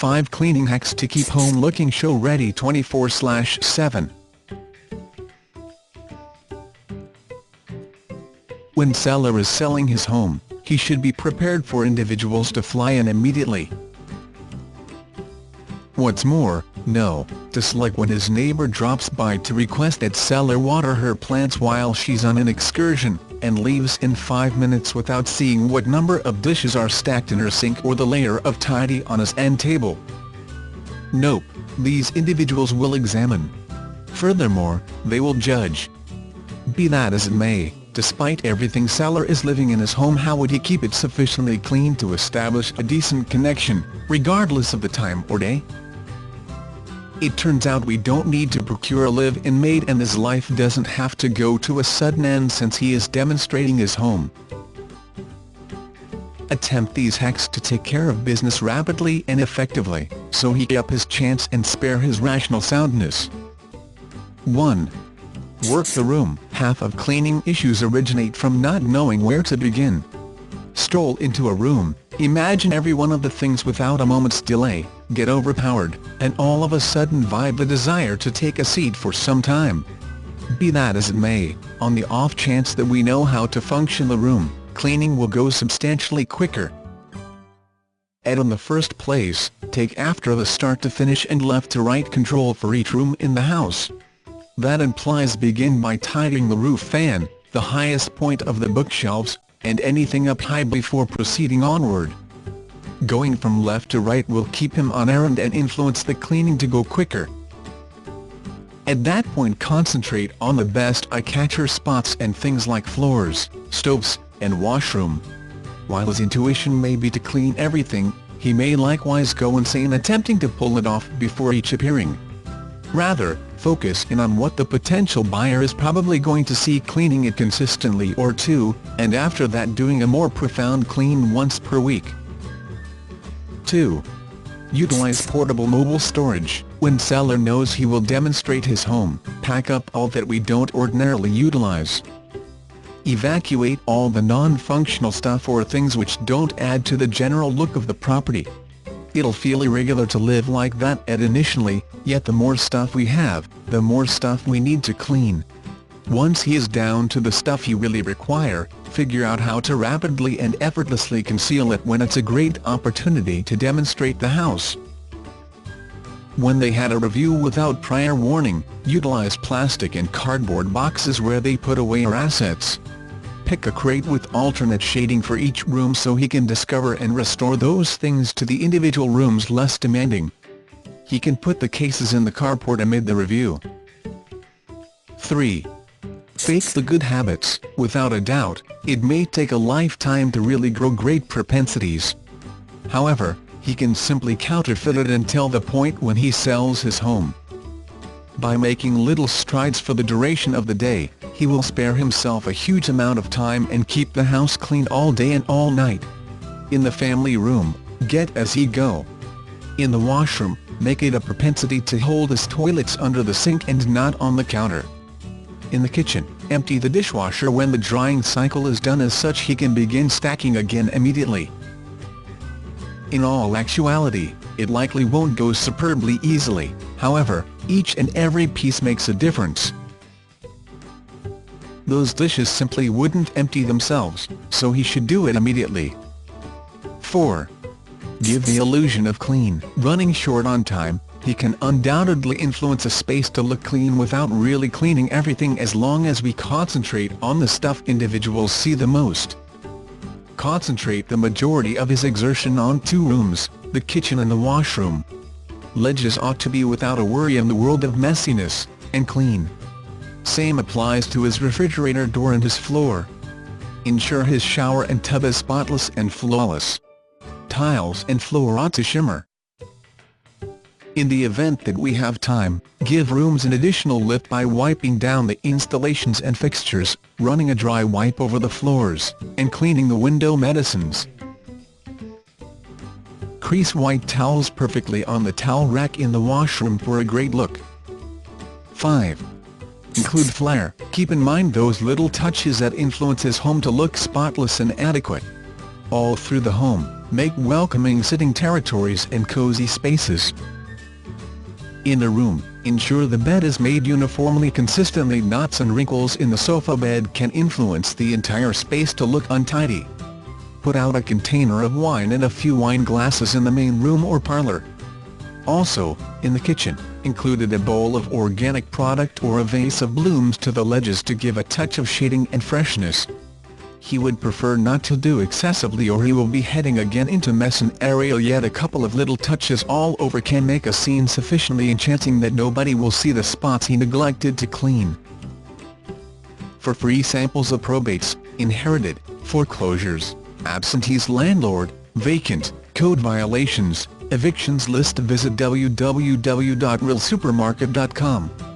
5 cleaning hacks to keep home looking show ready 24/7. When seller is selling his home, he should be prepared for individuals to fly in immediately. What's more, no, dislike when his neighbor drops by to request that seller water her plants while she's on an excursion, and leaves in 5 minutes without seeing what number of dishes are stacked in her sink or the layer of tidy on his end table. Nope, these individuals will examine. Furthermore, they will judge. Be that as it may, despite everything, seller is living in his home. How would he keep it sufficiently clean to establish a decent connection, regardless of the time or day? It turns out we don't need to procure a live-in maid, and his life doesn't have to go to a sudden end since he is demonstrating his home. Attempt these hacks to take care of business rapidly and effectively, so he can up his chance and spare his rational soundness. 1. Work the room. Half of cleaning issues originate from not knowing where to begin. Stroll into a room, imagine every one of the things without a moment's delay, get overpowered, and all of a sudden vibe the desire to take a seat for some time. Be that as it may, on the off chance that we know how to function the room, cleaning will go substantially quicker. And in the first place, take after the start to finish and left to right control for each room in the house. That implies begin by tidying the roof fan, the highest point of the bookshelves, and anything up high before proceeding onward. Going from left to right will keep him on errand and influence the cleaning to go quicker. At that point, concentrate on the best eye-catcher spots and things like floors, stoves, and washroom. While his intuition may be to clean everything, he may likewise go insane attempting to pull it off before each appearing. Rather, focus in on what the potential buyer is probably going to see, cleaning it consistently or two, and after that doing a more profound clean once per week. 2. Utilize portable mobile storage. When seller knows he will demonstrate his home, pack up all that we don't ordinarily utilize. Evacuate all the non-functional stuff or things which don't add to the general look of the property. It'll feel irregular to live like that initially, yet the more stuff we have, the more stuff we need to clean. Once he is down to the stuff he really require, figure out how to rapidly and effortlessly conceal it when it's a great opportunity to demonstrate the house. When they had a review without prior warning, utilize plastic and cardboard boxes where they put away our assets. Pick a crate with alternate shading for each room so he can discover and restore those things to the individual rooms less demanding. He can put the cases in the carport amid the review. 3. Fake the good habits. Without a doubt, it may take a lifetime to really grow great propensities. However, he can simply counterfeit it until the point when he sells his home. By making little strides for the duration of the day, he will spare himself a huge amount of time and keep the house clean all day and all night. In the family room, get as he go. In the washroom, make it a propensity to hold his toilets under the sink and not on the counter. In the kitchen, empty the dishwasher when the drying cycle is done, as such he can begin stacking again immediately. In all actuality, it likely won't go superbly easily, however, each and every piece makes a difference. Those dishes simply wouldn't empty themselves, so he should do it immediately. 4. Give the illusion of clean. Running short on time, he can undoubtedly influence a space to look clean without really cleaning everything, as long as we concentrate on the stuff individuals see the most. Concentrate the majority of his exertion on 2 rooms, the kitchen and the washroom. Ledges ought to be without a worry in the world of messiness, and clean. Same applies to his refrigerator door and his floor. Ensure his shower and tub is spotless and flawless. Tiles and floor ought to shimmer. In the event that we have time, give rooms an additional lift by wiping down the installations and fixtures, running a dry wipe over the floors, and cleaning the window medicines. Crease white towels perfectly on the towel rack in the washroom for a great look. 5. Include flair. Keep in mind those little touches that influence his home to look spotless and adequate. All through the home, Make welcoming sitting territories and cozy spaces. In a room, ensure the bed is made uniformly consistently. Knots and wrinkles in the sofa bed can influence the entire space to look untidy. Put out a container of wine and a few wine glasses in the main room or parlor. Also, in the kitchen, included a bowl of organic product or a vase of blooms to the ledges to give a touch of shading and freshness. He would prefer not to do excessively, or he will be heading again into mess and area. Yet a couple of little touches all over can make a scene sufficiently enchanting that nobody will see the spots he neglected to clean. For free samples of probates, inherited, foreclosures, absentees, landlord, vacant, code violations, evictions list, visit www.realsupermarket.com.